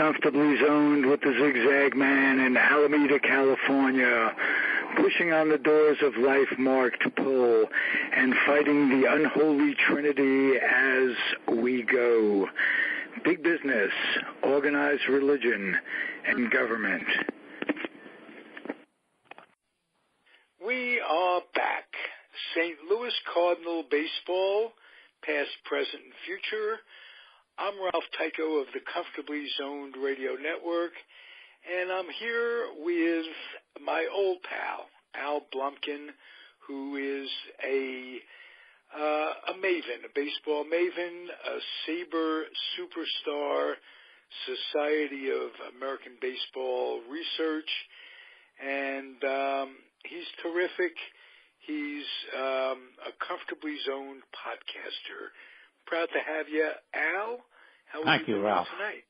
comfortably zoned with the Zigzag Man in Alameda, California, pushing on the doors of life marked pull and fighting the unholy trinity as we go. Big business, organized religion, and government. We are back. St. Louis Cardinal Baseball, past, present, and future. I'm Ralph Tyko of the Comfortably Zoned Radio Network, and I'm here with my old pal, Al Blumkin, who is a maven, a baseball maven, a Sabre superstar, Society of American Baseball Research, and he's terrific. He's a Comfortably Zoned podcaster. Proud to have you, Al. How are you doing tonight?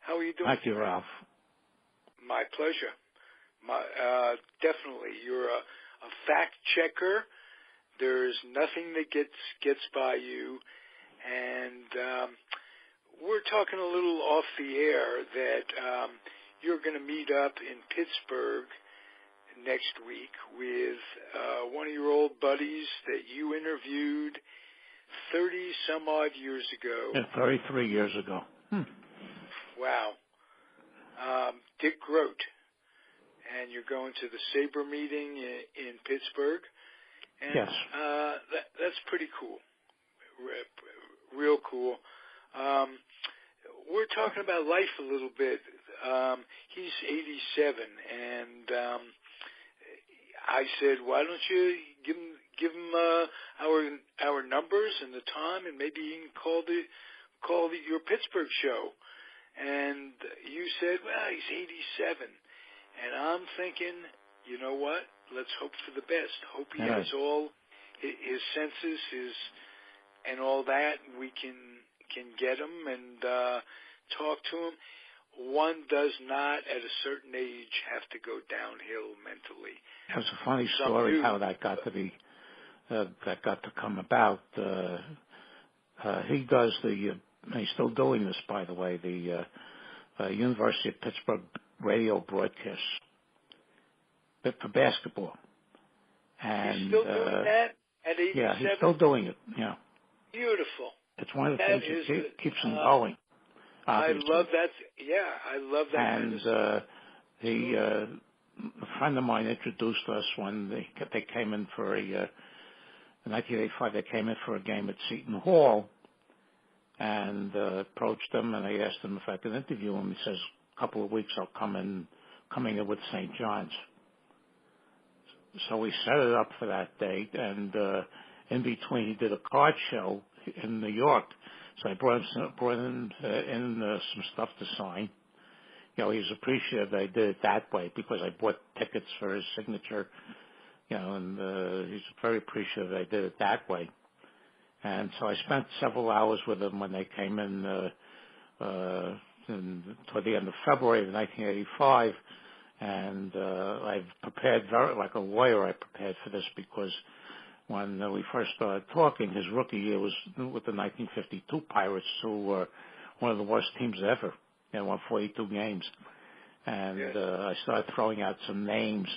How are you doing? Thank you, Ralph. My pleasure. Definitely, you're a fact checker. There's nothing that gets by you, and we're talking a little off the air that you're going to meet up in Pittsburgh next week with one of your old buddies that you interviewed 30-some-odd years ago. Yeah, 33 years ago. Wow. Dick Grote. And you're going to the Sabre meeting in Pittsburgh. And, yes. That's pretty cool. Real cool. We're talking about life a little bit. He's 87, and I said, why don't you give him our numbers and the time, and maybe he can call your Pittsburgh show. And you said, well, he's 87. And I'm thinking, you know what? Let's hope for the best. Hope he has all his senses, and all that. We can get him and talk to him. One does not, at a certain age, have to go downhill mentally. It was a funny story how that got to be, that got to come about. He does he's still doing this, by the way, the University of Pittsburgh radio broadcasts for basketball. And, he's still doing that at 87? Yeah, he's still doing it, yeah. Beautiful. It's one of the things that keeps him going. Obviously. I love that. Yeah, I love that. And a friend of mine introduced us when they came in for in 1985. They came in for a game at Seton Hall, and approached them, and I asked him if I could interview him. He says, "A couple of weeks, I'll coming in with St. John's." So we set it up for that date, and in between, he did a card show in New York. So I brought in some stuff to sign. You know, he was appreciative that I did it that way because I bought tickets for his signature. You know, and he's very appreciative that I did it that way. And so I spent several hours with him when they came in toward the end of February of 1985. And I've prepared like a lawyer. I prepared for this because when we first started talking, his rookie year was with the 1952 Pirates, who were one of the worst teams ever. They won 42 games. And I started throwing out some names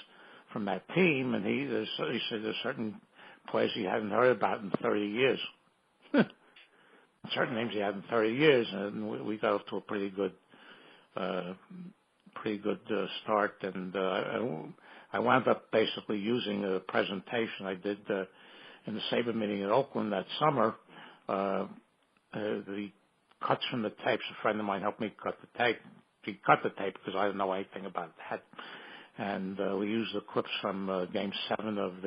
from that team, and he said there's certain players he hadn't heard about in 30 years. Certain names he had in 30 years, and we got off to a pretty good start. And I wound up basically using a presentation I did in the Sabre meeting in Oakland that summer. The cuts from the tapes, a friend of mine helped me cut the tape. He cut the tape because I didn't know anything about that. And we used the clips from Game 7 of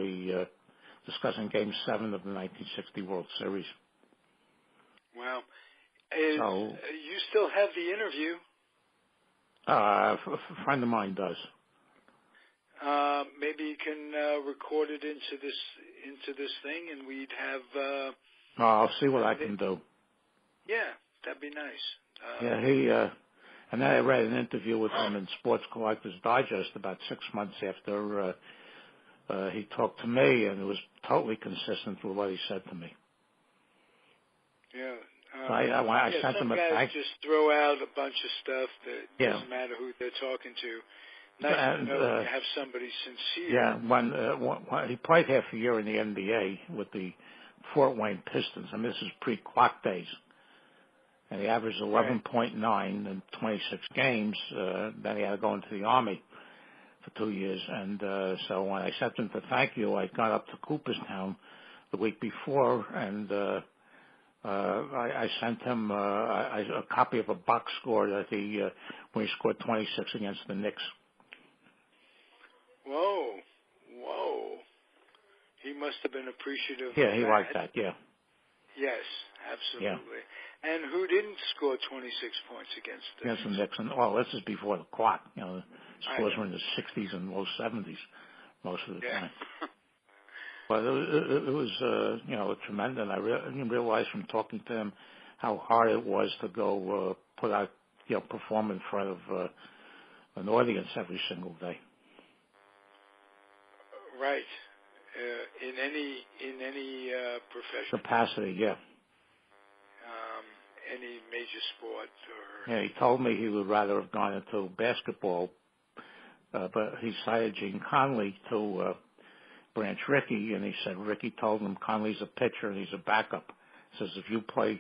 discussing Game 7 of the 1960 World Series. Wow. You still have the interview? A friend of mine does. Maybe you can record it into this thing, and we'd have. I'll see what I can do. Yeah, that'd be nice. Yeah, and then I read an interview with him in Sports Collectors Digest about 6 months after he talked to me, and it was totally consistent with what he said to me. Yeah, So I sent him a guys thank. just throw out a bunch of stuff that doesn't matter who they're talking to. Nice to know you have somebody sincere. Yeah, when he played half a year in the NBA with the Fort Wayne Pistons, and this is pre-clock days. And he averaged 11.9 in 26 games. Then he had to go into the Army for 2 years. And so when I sent him to thank you, I got up to Cooperstown the week before, and I sent him a copy of a box score that when he scored 26 against the Knicks. Whoa. He must have been appreciative of Yeah, he that. liked that, yeah. Yes, absolutely. Yeah. And who didn't score 26 points against the Knicks? And, well, this is before the clock. The scores were in the 60s and low 70s most of the time. But it was, tremendous. And I realized from talking to him how hard it was to go put out, perform in front of an audience every single day. Right. In any profession. Capacity, yeah. Any major sport or. Yeah, he told me he would rather have gone into basketball, but he cited Gene Conley to branch Ricky, and he said Ricky told him Conley's a pitcher and he's a backup. He says if you play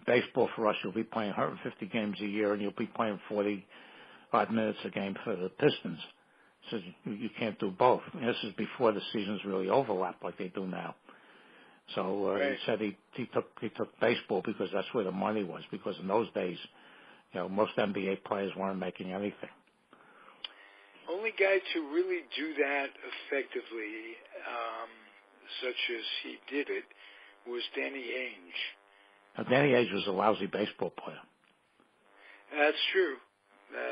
baseball for us, you'll be playing 150 games a year and you'll be playing 40-odd minutes a game for the Pistons. He says you can't do both. And this is before the seasons really overlap like they do now. So he said he took baseball because that's where the money was. Because in those days, most NBA players weren't making anything. Only guy to really do that effectively, such as he did it, was Danny Ainge. Now, Danny Ainge was a lousy baseball player. That's true.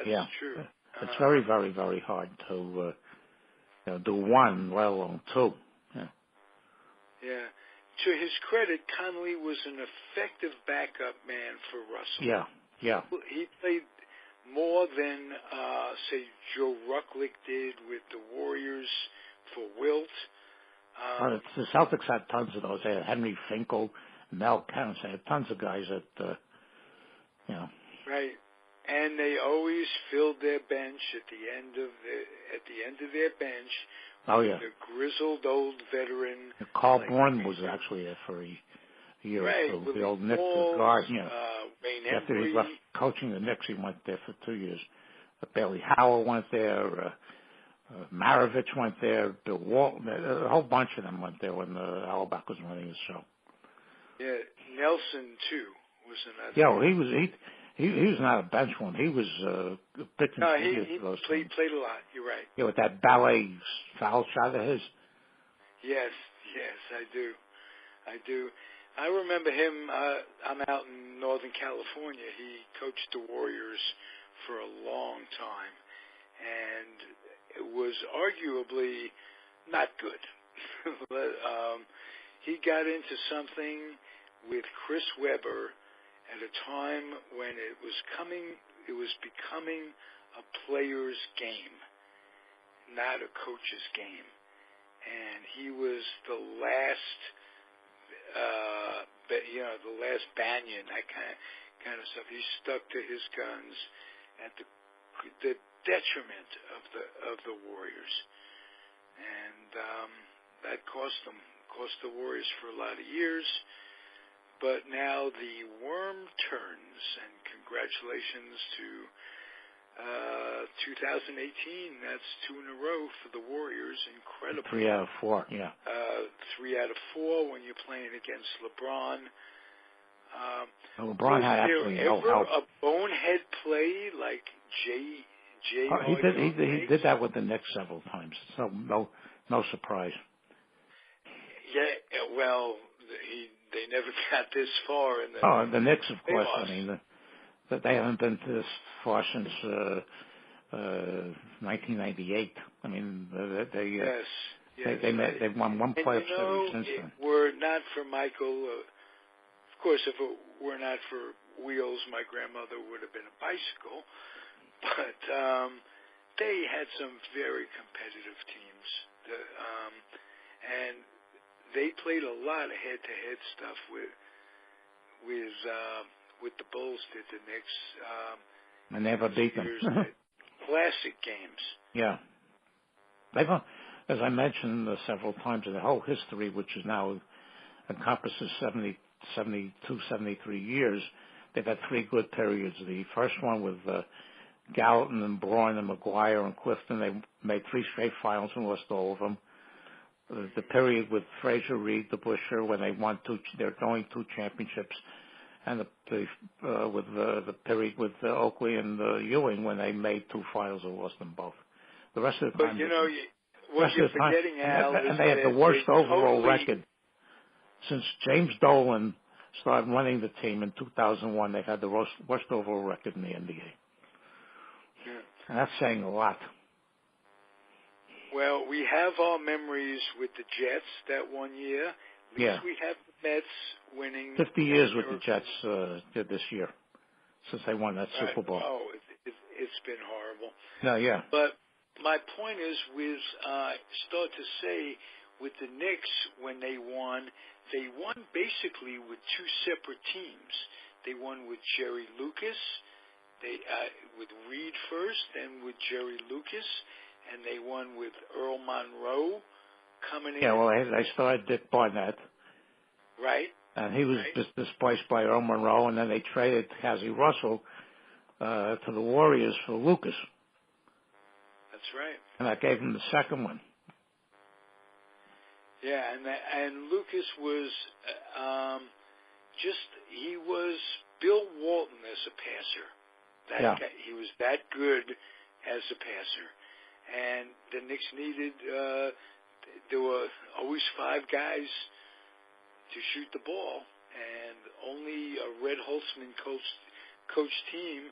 That's true. It's very, very, very hard to do one, let alone two. Yeah. To his credit, Conley was an effective backup man for Russell. Yeah. He played more than, say, Joe Rucklick did with the Warriors for Wilt. The Celtics had tons of those. They had Henry Finkel, Mel Counts. They had tons of guys that, Right. And they always filled their bench at the end of their bench. Oh, yeah. The grizzled old veteran. Carl Bourne was actually there for a year or two. The old Knicks guard, After he left coaching the Knicks, he went there for 2 years. Bailey Howell went there. Maravich went there. Bill Walton. A whole bunch of them went there when Auerbach was running his show. Yeah, Nelson too was another. Yeah, well, he was not a bench one. He was a bit contributed he to those played a lot. You're right. Yeah, with that ballet foul shot of his. Yes, I do. I remember him. I'm out in Northern California. He coached the Warriors for a long time, and it was arguably not good. But he got into something with Chris Webber at a time when it was becoming a player's game, not a coach's game. And he was the last, the last Banyan, that kind of stuff. He stuck to his guns at the detriment of the Warriors, and that cost the Warriors for a lot of years. But now the worm turns, and congratulations to 2018. That's 2 in a row for the Warriors. Incredible. 3 out of 4, yeah. 3 out of 4 when you're playing against LeBron. LeBron had actually no help. A bonehead play like J. He did that with the Knicks several times. So no surprise. Yeah, well, they never got this far. The Knicks, of course. I mean, they haven't been this far since 1998. I mean, they've won one playoff series since then. Were it not for Michael, of course, if it were not for wheels, my grandmother would have been a bicycle. But they had some very competitive teams, and they played a lot of head-to-head stuff with the Bulls did the Knicks. I never beat them. Classic games. Yeah. They've, as I mentioned several times, in the whole history, which is now encompasses 72, 73 years, they've had three good periods. The first one with Gallatin and Braun and McGuire and Clifton, they made three straight finals and lost all of them. The period with Frazier, Reed, DeBusschere, when they won they're going 2 championships, and the period with Oakley and Ewing when they made 2 finals and lost them both. The rest of the time, what you're forgetting, Al, and they had the worst overall record since James Dolan started running the team in 2001. They've had the worst overall record in the NBA, and that's saying a lot. Well, we have our memories with the Jets that one year. At least we have the Mets winning. 50 years with the Jets did this year, since they won that Super Bowl. Oh, it's been horrible. No, yeah. But my point is, start to say, with the Knicks, when they won basically with 2 separate teams. They won with Jerry Lucas, with Reed first, then with Jerry Lucas, and they won with Earl Monroe coming in. Yeah, well, they started Dick Barnett. Right. And he was displaced by Earl Monroe, and then they traded Cassie Russell to the Warriors for Lucas. That's right. And that gave him the second one. Yeah, and Lucas was he was Bill Walton as a passer. Guy, he was that good as a passer. And the Knicks needed, there were always 5 guys to shoot the ball, and only a Red Holtzman coach team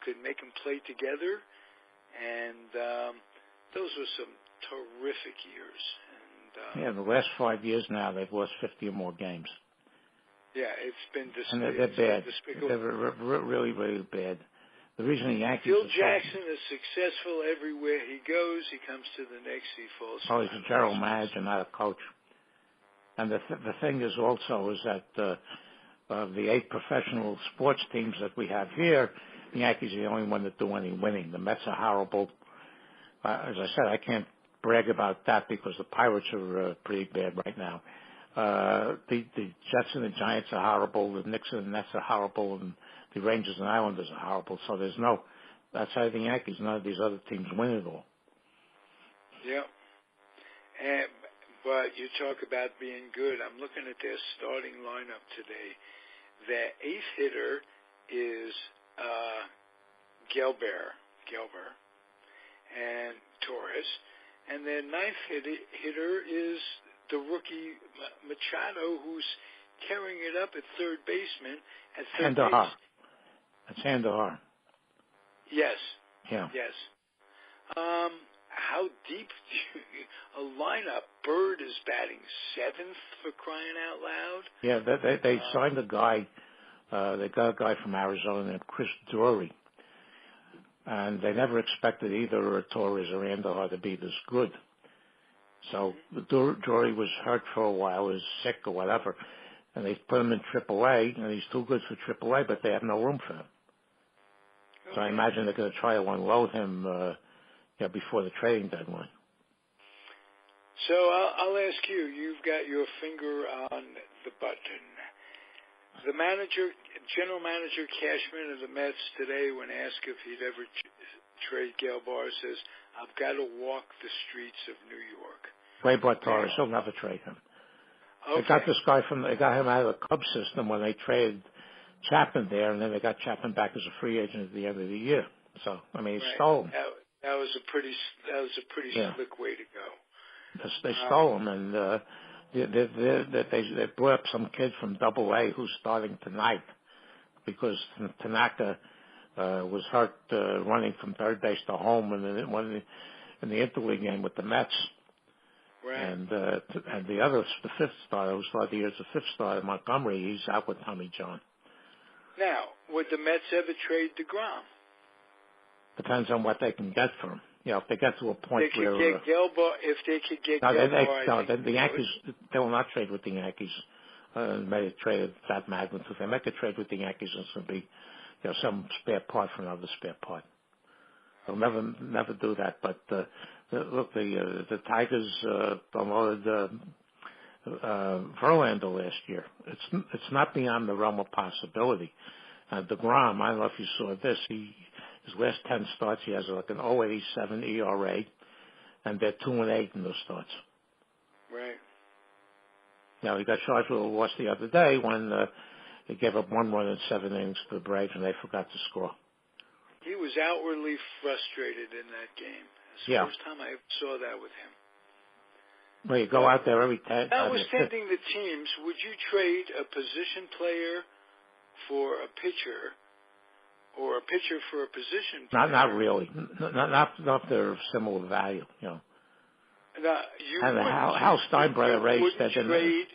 could make them play together, and those were some terrific years. And the last 5 years now, they've lost 50 or more games. Yeah, it's been and they're bad. They're really, really bad. The reason the Yankees... Phil Jackson is successful everywhere he goes. He comes to the Knicks, he falls. Oh, he's a general manager, not a coach. And the thing is also is that of the 8 professional sports teams that we have here, the Yankees are the only one that do any winning. The Mets are horrible. As I said, I can't brag about that because the Pirates are pretty bad right now. The Jets and the Giants are horrible. The Knicks and the Nets are horrible, and the Rangers and Islanders are horrible. So there's outside of the Yankees, none of these other teams win at all. Yeah. But you talk about being good. I'm looking at their starting lineup today. Their 8th hitter is Gelber and Torres. And their 9th hitter is the rookie Machado, who's carrying it up at third baseman. At third base. That's Andahar. Yes. Yeah. Yes. How deep a lineup? Bird is batting 7th for crying out loud. Yeah, they signed a guy. They got a guy from Arizona named Chris Drury. And they never expected either Torres or Andahar to be this good. So Drury was hurt for a while, is sick or whatever, and they put him in AAA, and he's too good for AAA, but they have no room for him. Okay. So I imagine they're going to try to unload him before the trading deadline. So I'll ask you, you've got your finger on the button. The general manager Cashman of the Mets today, when asked if he'd ever trade Gelbar, says, "I've got to walk the streets of New York." Ray Bartaras, he'll never trade him. Okay. They got this guy they got him out of the Cubs system when they traded Chapman there, and then they got Chapman back as a free agent at the end of the year. So, I mean, he stole him. That was a pretty slick way to go. They stole him, and they brought up some kid from Double-A who's starting tonight because Tanaka was hurt running from third base to home in the interleague game with the Mets. Right. And the 5th starter, who started the year as the 5th starter, Montgomery, he's out with Tommy John. Now, would the Mets ever trade DeGrom? Depends on what they can get for him. If they get to a point where... If they could get Gelbar... the Yankees, they will not trade with the Yankees made a trade of that magnitude. If they make a trade with the Yankees, it's going to be, some spare part from another spare part. They'll never do that. But look, the Tigers promoted Verlander last year. It's not beyond the realm of possibility. DeGrom, I don't know if you saw this. His last 10 starts, he has like an 0.87 ERA, and they're 2-8 in those starts. Right. Now, he got charged with a loss the other day when they gave up 1 run in 7 innings to the Braves, and they forgot to score. He was outwardly frustrated in that game. It's the first time I saw that with him. Well, you go out there every time. Notwithstanding the teams, would you trade a position player for a pitcher, or a pitcher for a position player? Not really. Not if they're of similar value, Now, Hal Steinbrenner Ray said trade.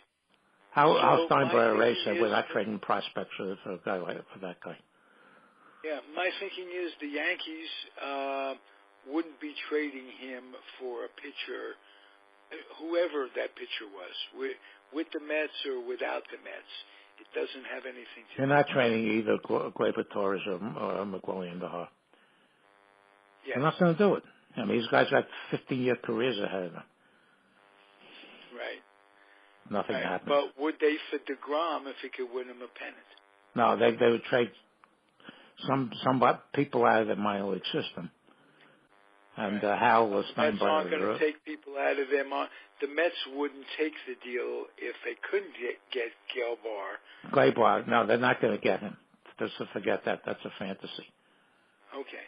Hal Steinbrenner Ray said we're not trading prospects for a guy for that guy. Yeah, my thinking is the Yankees wouldn't be trading him for a pitcher, whoever that pitcher was, with the Mets or without the Mets. It doesn't have anything to do. You're not trading either Gleyber Torres or McWilliam-Dahar. Yeah. They're not going to do it. I mean, these guys got 15-year careers ahead of them. Right. Nothing happened. But would they for DeGrom if he could win him a pennant? No, they would trade some people out of the minor league system. And Hal was Mets aren't going to take people out of them. The Mets wouldn't take the deal if they couldn't get Gleyber. No, they're not going to get him. Just to forget that. That's a fantasy. Okay.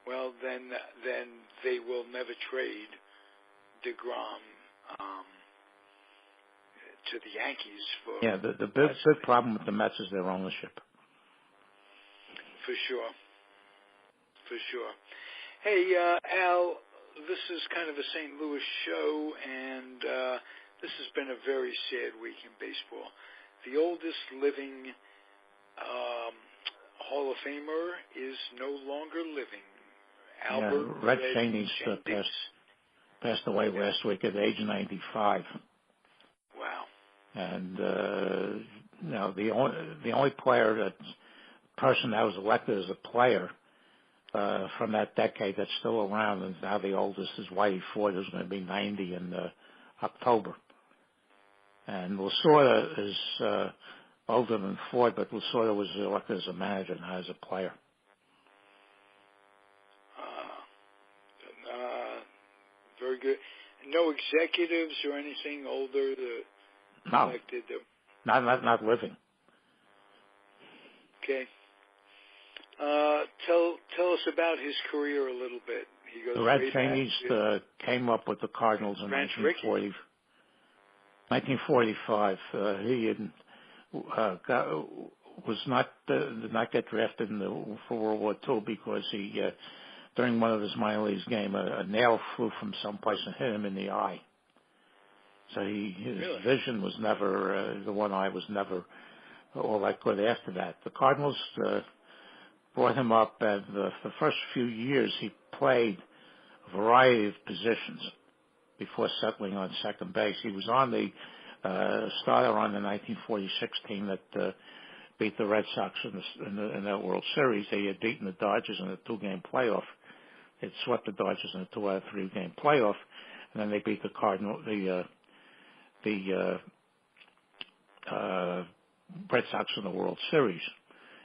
Well, then they will never trade DeGrom to the Yankees for. Yeah, the big problem with the Mets is their ownership. For sure. Hey, Al, this is kind of a St. Louis show, and this has been a very sad week in baseball. The oldest living Hall of Famer is no longer living. Albert Red Scheondienst passed away last week at the age of 95. Wow. And the only person that was elected as a player from that decade that's still around, and now the oldest is Whitey Ford, who's going to be 90 in October. And Lasorda is older than Ford, but Lasorda was elected as a manager, not as a player. Very good. No executives or anything older No, elected? Not living. Okay. Tell us about his career a little bit. He goes Red Scheondienst came up with the Cardinals in 1945. He did not get drafted for World War II because he during one of his minor leagues game a nail flew from someplace and hit him in the eye. So his vision was never the one eye was never all that good after that. The Cardinals brought him up, and the first few years he played a variety of positions before settling on second base. He was on the starter on the 1946 team that beat the Red Sox in that World Series. They had beaten the Dodgers in a 2-game playoff. They'd swept the Dodgers in a 2 out of 3-game playoff, and then they beat the Red Sox in the World Series.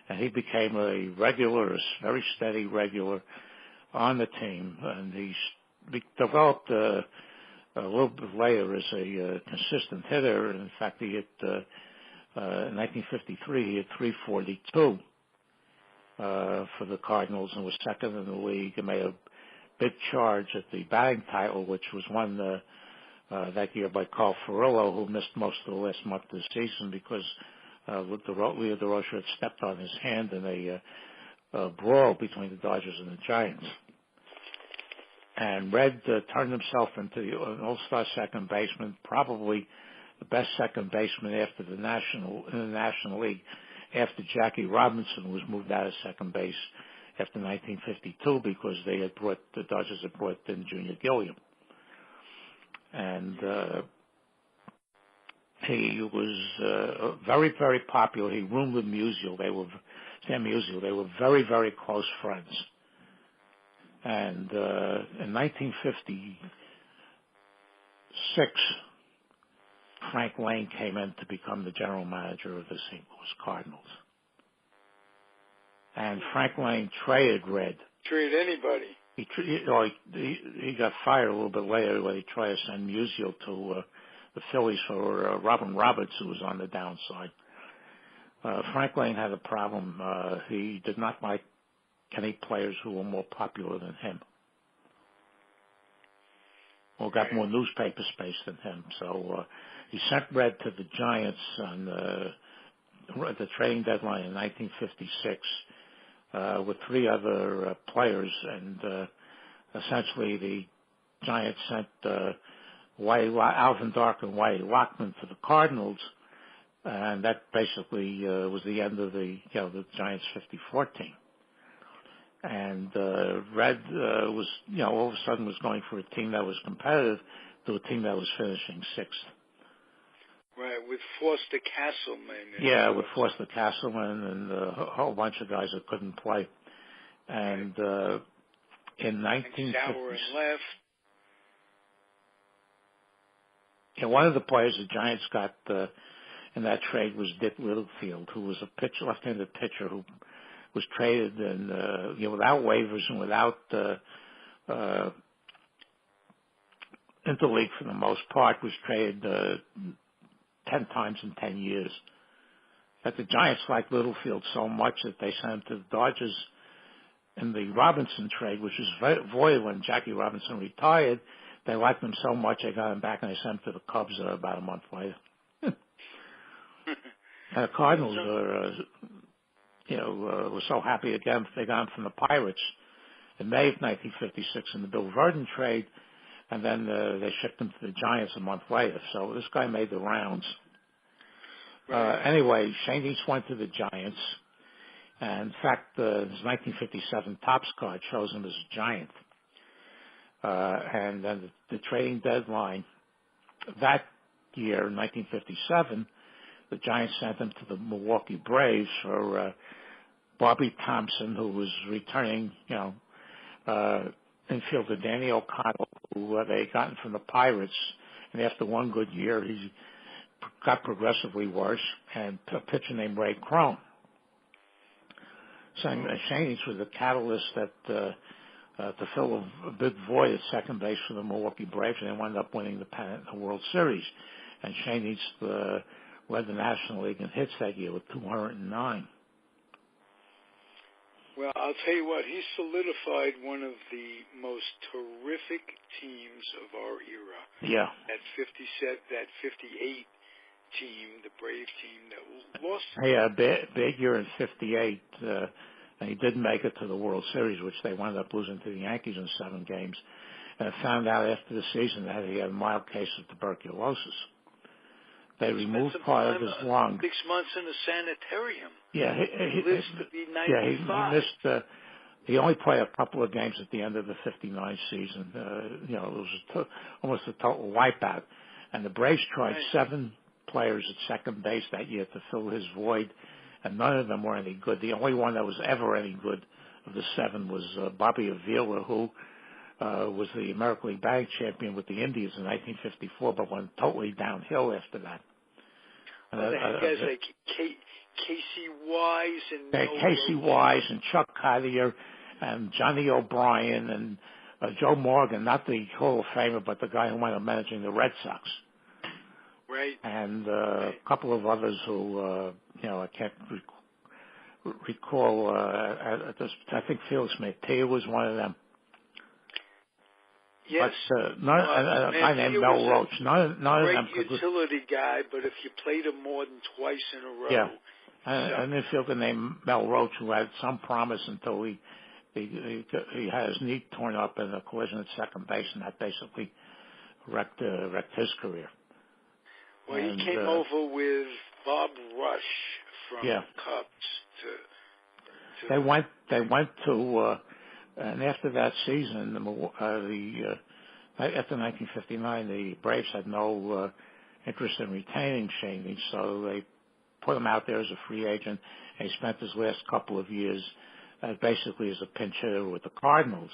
And he became a regular, a very steady regular on the team, and he developed a little bit later as a consistent hitter. In fact, he hit in 1953 he hit 342 for the Cardinals and was second in the league, and made a big charge at the batting title, which was won that year by Carl Furillo, who missed most of the last month of the season because Leo DeRocher had stepped on his hand in a brawl between the Dodgers and the Giants. And Red turned himself into an all-star second baseman, probably the best second baseman in the National League, after Jackie Robinson was moved out of second base after 1952 because the Dodgers had brought in Junior Gilliam. And he was very, very popular. He roomed with Sam Musial. They were very, very close friends. And in 1956, Frank Lane came in to become the general manager of the St. Louis Cardinals. And Frank Lane traded Red. Trade anybody. He got fired a little bit later when he tried to send Musial to the Phillies for Robin Roberts, who was on the downside. Frank Lane had a problem. He did not like any players who were more popular than him or got more newspaper space than him. So he sent Red to the Giants on the trading deadline in 1956 with three other players, and essentially the Giants sent Alvin Dark and Whitey Lockman to the Cardinals, and that basically was the end of the Giants 54 team. And Red was, all of a sudden was going for a team that was competitive to a team that was finishing sixth. Right, with Foster Castleman. Yeah, with Foster Castleman and a whole bunch of guys that couldn't play. And in 1950, left. One of the players the Giants got in that trade was Dick Littlefield, who was a left-handed pitcher who was traded and without waivers and without interleague for the most part, was traded 10 times in 10 years. But the Giants liked Littlefield so much that they sent him to the Dodgers in the Robinson trade, which was void when Jackie Robinson retired. They liked him so much they got him back and they sent him to the Cubs about a month later. And the Cardinals were so happy again they got him from the Pirates in May of 1956 in the Bill Verdon trade, and then they shipped him to the Giants a month later. So this guy made the rounds. Anyway, Scheondienst went to the Giants, and in fact, his 1957 Topps card shows him as a Giant. And then the trading deadline that year, in 1957, the Giants sent him to the Milwaukee Braves for Bobby Thompson, who was returning, infielder Danny O'Connell, who they had gotten from the Pirates. And after one good year, he got progressively worse, and a pitcher named Ray Crone. So Scheondienst was the catalyst that to fill a big void at second base for the Milwaukee Braves, and they wound up winning the pennant in the World Series. And Scheondienst led the National League in hits that year with 209. Well, I'll tell you what, he solidified one of the most terrific teams of our era. Yeah. That 58 team, the Brave team that lost. Yeah, big year in 58. And he didn't make it to the World Series, which they wound up losing to the Yankees in 7 games. And found out after the season that he had a mild case of tuberculosis. They removed part of his lung. 6 months in a sanitarium. Yeah, he lived to be 95. He missed. He only played a couple of games at the end of the 59 season. It was almost a total wipeout. And the Braves tried 7 players at second base that year to fill his void, and none of them were any good. The only one that was ever any good of the 7 was Bobby Avila, who was the American League batting champion with the Indians in 1954, but went totally downhill after that. They had guys like Casey Wise and Casey Wise and Chuck Collier and Johnny O'Brien and Joe Morgan, not the Hall of Famer, but the guy who wound up managing the Red Sox. Right. And a couple of others who, I can't recall. I think Felix Mejia was one of them. Yes. But a guy named Mel Roach. None of them could. Utility guy, but if you played him more than twice in a row. Yeah. An infielder named Mel Roach who had some promise until he had his knee torn up in a collision at second base, and that basically wrecked his career. Well, he came over with Bob Rush from the Cubs to. They went to. And after that season, after 1959, the Braves had no interest in retaining Scheondienst, so they put him out there as a free agent. And he spent his last couple of years basically as a pinch hitter with the Cardinals.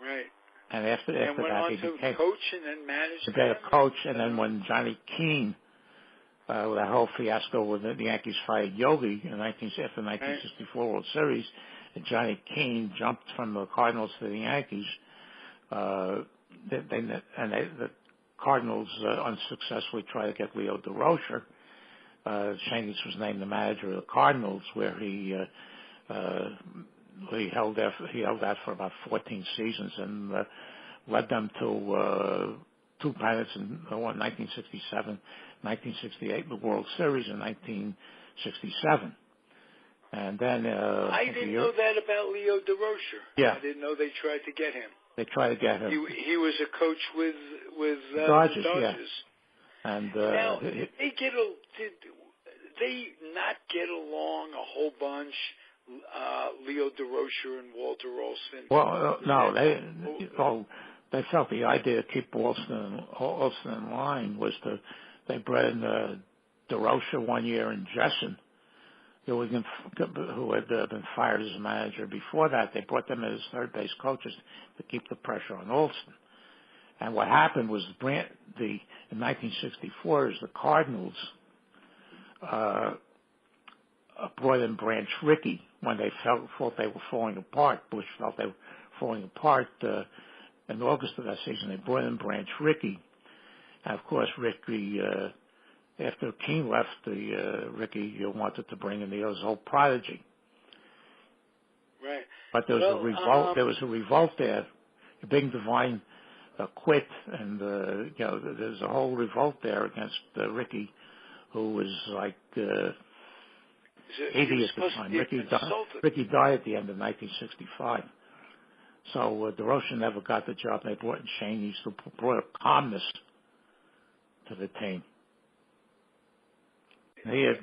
Right. And after went that, on he to became coach and then managed. he became a coach. And then when Johnny Keane, with that whole fiasco when the Yankees fired Yogi after the 1964 World Series, and Johnny Keane jumped from the Cardinals to the Yankees. The Cardinals unsuccessfully tried to get Leo DeRocher. Scheondienst was named the manager of the Cardinals, where he held out for about 14 seasons and led them to two pennants in 1967, 1968, the World Series in 1967. And then I didn't know that about Leo DeRocher. Yeah, I didn't know they tried to get him. They tried to get him. He was a coach with Dodgers, the Dodgers. Yeah. And now, did they not get along a whole bunch? Leo DeRocher and Walter Olson. Well, no, they felt the idea to keep Olson in line was they bred in DeRocher 1 year and Jessen, who had been fired as a manager before that. They brought them as third base coaches to keep the pressure on Olson. And what happened was in 1964, the Cardinals brought in Branch Rickey when they thought they were falling apart. Bush felt they were falling apart. In August of that season, they brought in Branch Rickey. And of course, Rickey, after Keane left, Rickey wanted to bring in his old prodigy. Right. But there was a revolt. There was a revolt there. Big Divine quit, and there's a whole revolt there against Rickey, who was like 80 at the time. Rickey died at the end of 1965. So DeRocher never got the job. They brought in Scheondienst, who brought a calmness to the team. And he had,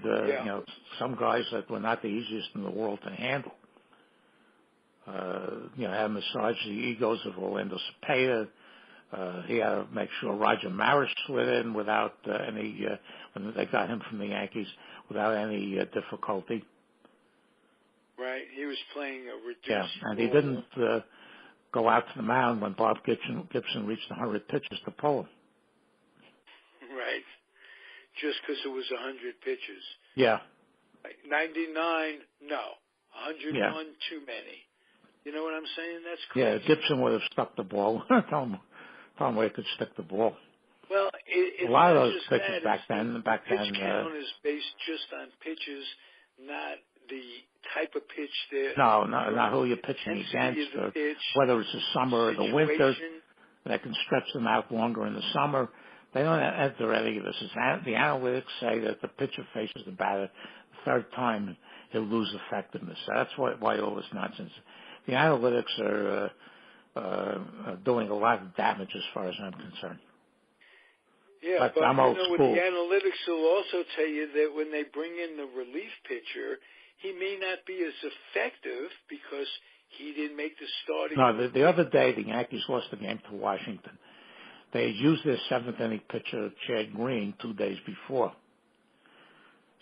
some guys that were not the easiest in the world to handle. Had massaged the egos of Orlando Cepeda. He had to make sure Roger Maris slid in without when they got him from the Yankees, without any difficulty. Right. He was playing a reduced and he didn't go out to the mound when Bob Gibson reached 100 pitches to pull him. Right. Just because it was 100 pitches. Yeah. 99, no. 101, too many. You know what I'm saying? That's crazy. Yeah, Gibson would have stuck the ball. Tell him where he could stick the ball. Well, a lot of those pitches back then. Pitch count is based just on pitches, not the type of pitch that. No, not who you're pitching against, or whether it's the summer or the winter. They can stretch them out longer in the summer. They don't enter any of this. The analytics say that the pitcher faces the batter the third time, he'll lose effectiveness. That's why all this nonsense. The analytics are doing a lot of damage as far as I'm concerned. Yeah, but I'm old with school. the analytics will also tell you that when they bring in the relief pitcher, he may not be as effective because he didn't make the starting. No, the other day the Yankees lost the game to Washington. They had used their seventh inning pitcher, Chad Green, 2 days before.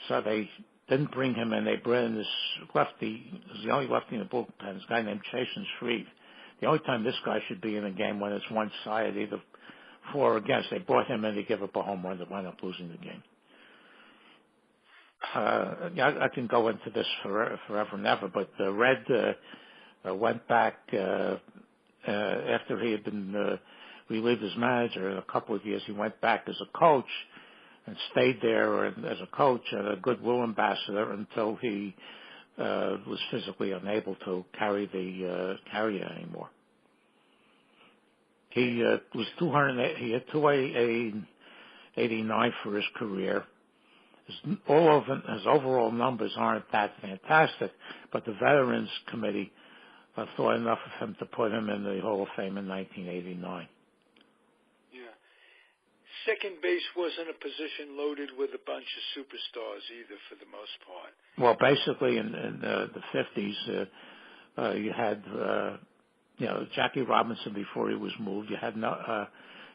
So they didn't bring him in. They brought in this lefty. It was the only lefty in the bullpen, this guy named Chasen Shreve. The only time this guy should be in a game when it's one-sided, either for or against. They brought him in to give up a home run that wound up losing the game. I can go into this forever and ever, but Red went back after he had been relieved as manager in a couple of years. He went back as a coach and stayed there as a coach and a goodwill ambassador until he was physically unable to carry it anymore. He was 200. He had 289 for his career. His overall numbers aren't that fantastic, but the Veterans Committee thought enough of him to put him in the Hall of Fame in 1989. Yeah. Second base wasn't a position loaded with a bunch of superstars either, for the most part. Well, basically in the 50s, you had Jackie Robinson before he was moved. You had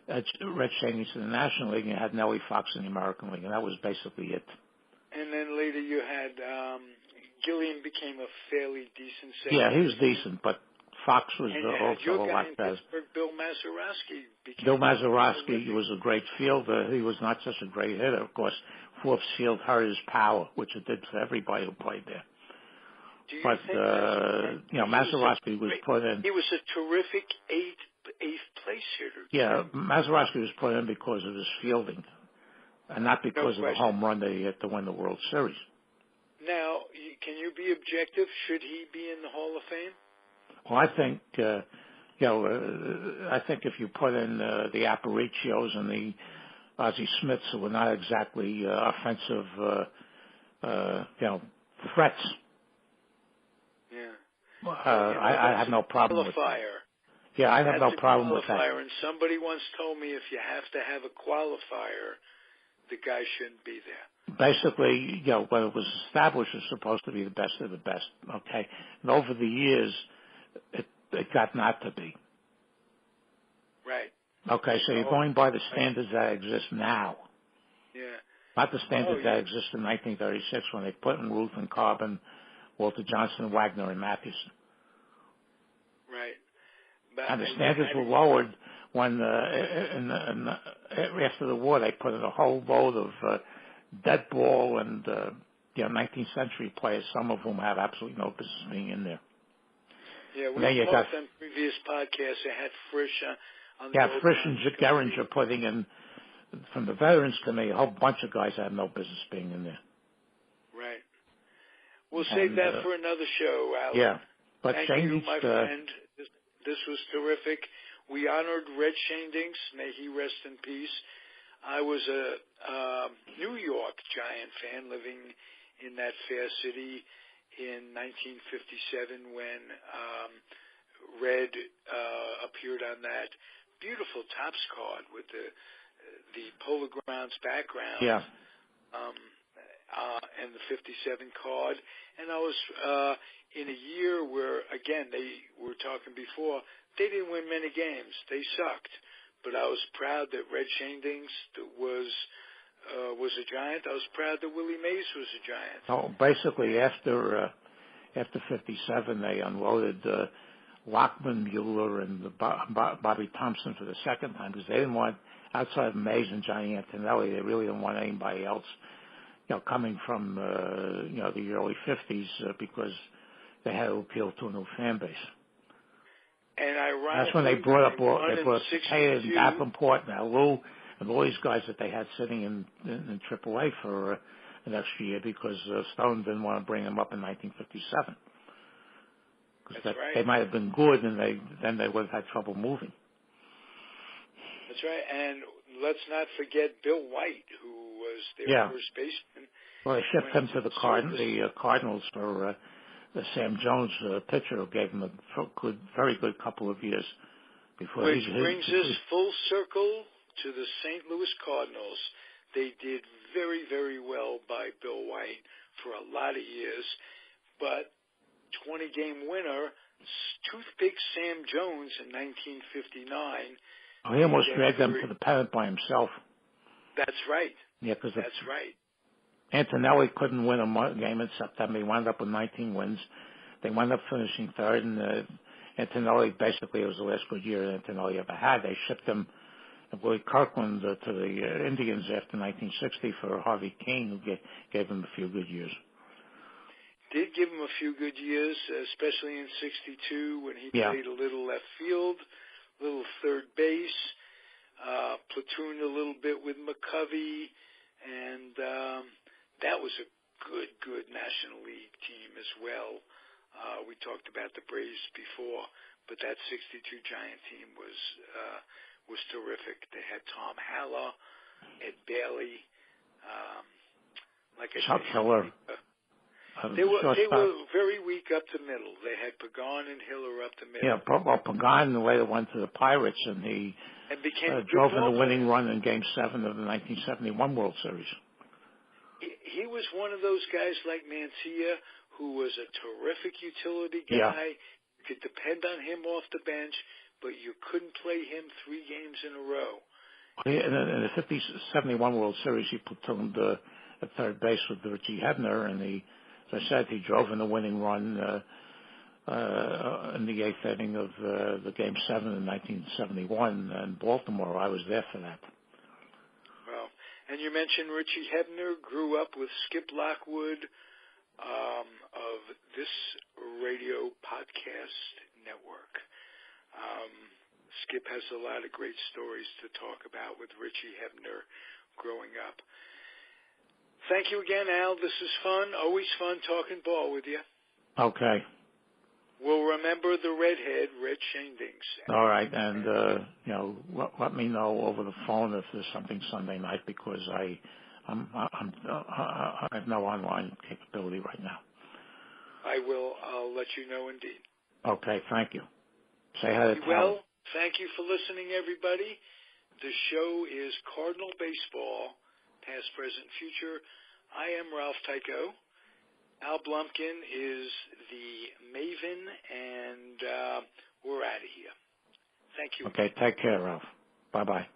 Red Scheondienst in the National League, and you had Nellie Fox in the American League, and that was basically it. And then later you had Gilliam became a fairly decent second. Yeah, he was decent, but Fox was also a lot better. Bill Mazeroski. Bill Mazeroski was a great fielder. He was not just a great hitter. Of course, Forbes Field hurt his power, which it did for everybody who played there. But Mazeroski was put in. He was a terrific eighth place hitter. Yeah, Mazeroski was put in because of his fielding, and not because of the home run that he hit to win the World Series. Now, can you be objective? Should he be in the Hall of Fame? Well, I think I think if you put in the Appariccios and the Ozzie Smiths, who were not exactly offensive, threats. Yeah. I have no problem with that. Yeah, I have no problem with that. And somebody once told me if you have to have a qualifier, the guy shouldn't be there. Basically, when it was established, it's supposed to be the best of the best. Okay, and over the years, it got not to be. Right. Okay, so you're going by the standards that exist now. Yeah. Not the standards that existed in 1936 when they put in Ruth and Carbon, Walter Johnson, Wagner, and Mathewson. Right. And the standards were lowered when, after the war, they put in a whole load of dead ball and 19th century players, some of whom have absolutely no business being in there. Yeah, we talked on previous podcasts. I had Frisch on the Frisch and Geringer putting in, from the Veterans Committee, a whole bunch of guys that have no business being in there. Right. We'll save that for another show, Alan. Yeah. But Thank you, my friend. This was terrific. We honored Red Scheondienst. May he rest in peace. I was a New York Giant fan living in that fair city in 1957 when Red appeared on that beautiful Topps card with the Polo Grounds background. Yeah. And the 57 card. And I was in a year where, again, they were talking before, they didn't win many games. They sucked. But I was proud that Red Scheondienst was a Giant. I was proud that Willie Mays was a Giant. Oh, basically, after 57, they unloaded Lockman, Mueller, and Bobby Thompson for the second time because they didn't want, outside of Mays and Johnny Antonelli, they really didn't want anybody else, coming from the early 50s because they had to appeal to a new fan base. And ironically, that's when they brought Hayes and Davenport and Lou and all these guys that they had sitting in AAA for the next year because Stone didn't want to bring them up in 1957. Because they might have been good, and then they would have had trouble moving. That's right. And let's not forget Bill White, who was their first baseman. Well, they shipped him to the Cardinals for the Sam Jones pitcher, who gave him a very good couple of years before. Which brings us full circle to the St. Louis Cardinals. They did very, very well by Bill White for a lot of years, but 20-game winner, Toothpick Sam Jones in 1959. Oh, he almost dragged them to the pennant by himself. That's right. Yeah, because that's right. Antonelli couldn't win a game in September. He wound up with 19 wins. They wound up finishing third, and Antonelli, basically, it was the last good year Antonelli ever had. They shipped him, Willie Kirkland, to the Indians after 1960 for Harvey King, who gave him a few good years. Did give him a few good years, especially in 62 when he played a little left field, little third base, platooned a little bit with McCovey, and that was a good National League team as well. We talked about the Braves before, but that 62 Giant team was terrific. They had Tom Haller, Ed Bailey, Chuck Hiller. They were very weak up the middle. They had Pagan and Hiller up the middle. Yeah, well, Pagan later went to the Pirates, and he drove in the winning run in Game 7 of the 1971 World Series. He was one of those guys like Mancia, who was a terrific utility guy. Yeah. You could depend on him off the bench, but you couldn't play him 3 games in a row. In the 50-71 World Series, he platooned at third base with Richie Hebner, and as I said, he drove in the winning run in the eighth inning of the Game 7 in 1971 in Baltimore. I was there for that. Well, and you mentioned Richie Hebner grew up with Skip Lockwood of this radio podcast network. Skip has a lot of great stories to talk about with Richie Hebner growing up. Thank you again, Al. This is fun. Always fun talking ball with you. Okay. We'll remember the redhead, Red Scheondienst. All right, and let me know over the phone if there's something Sunday night, because I have no online capability right now. I will. I'll let you know indeed. Okay, thank you. Say hi to Well, thank you for listening, everybody. The show is Cardinal Baseball, past, present, future. I am Ralph Tyko. Al Blumkin is the maven, and we're out of here. Thank you. Okay, take care, Ralph. Bye-bye.